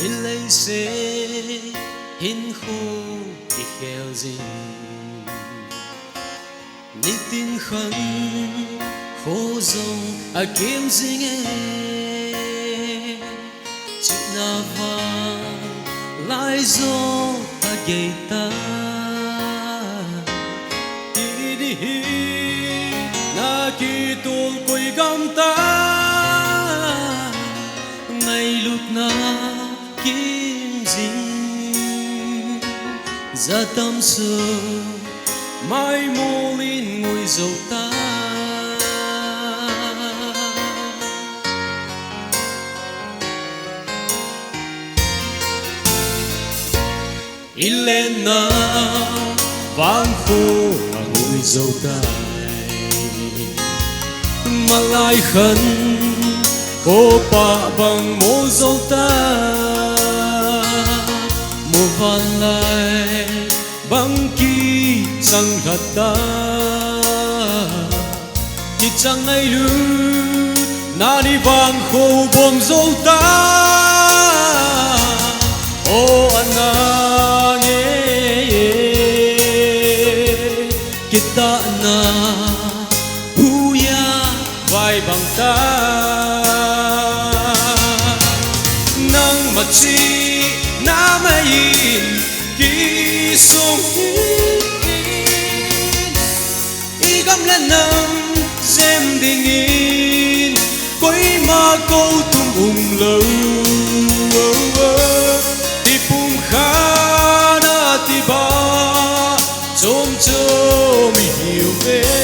lấy xe hin khô kỳ kheo gì ni tin khăn khô rong à kiếm gì nghe chít na vàng lại gió ta gây ta đi đi na kỳ tuôn quỳ gam ta ngày lúc na kiếm dính ra tâm sự mai mô lên ngồi dầu ta lên na vang khô và ngồi dầu ta mà lại khấn cô pa bằng mô dầu ta mùa van lại bằng kỳ chẳng gạt ta thì chẳng này lưu na đi vang khô buông dầu ta ô anh nghe kita na huya vai bằng ta nang mặt chi na mai kỳ sung y gam lên nang xem đình in quấy ma câu tung hùng lâu ti pum khá na ti ba chôm chôm hiểu về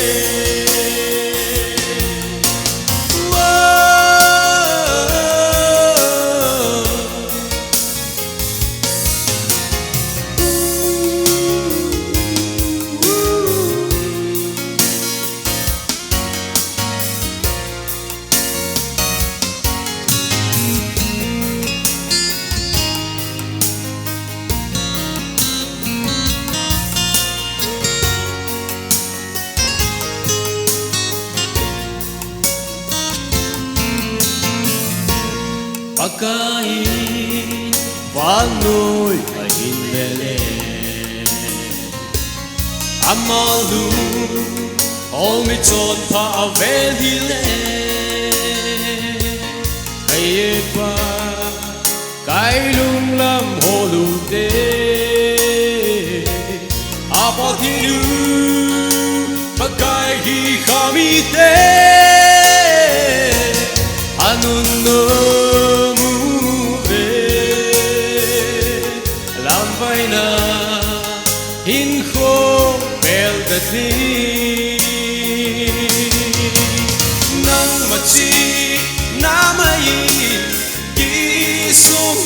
pagkain vanoy kahindele amalu omiton pa avelile kaye pa kailung lam holude apathiru pagkai hi khamite anunno hin khô bèo đất đi nắng mặt chi na mai kỳ sung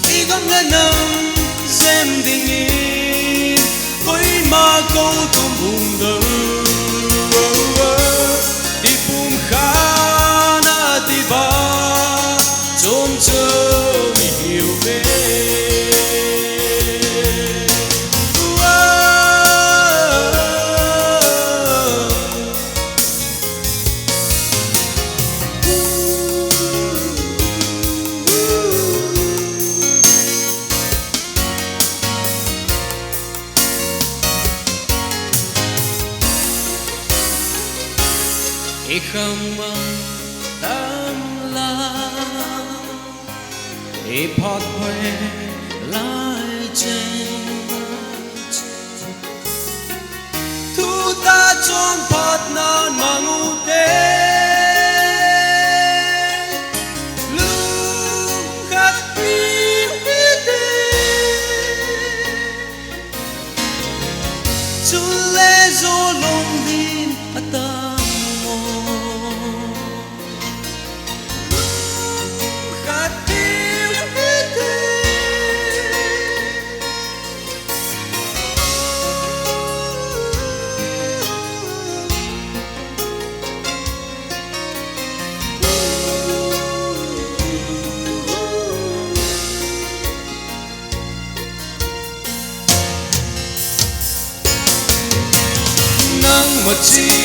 y gom lên nắng xem tình in với ma câu tung hùng đầu đi pum khá na ti ba chôm chôm hiểu về không tâm la phật huệ lại trên thu ta trong phật nan mà ngu tế lương khát quý tế chú lê dô lông din ta nắng mặt chi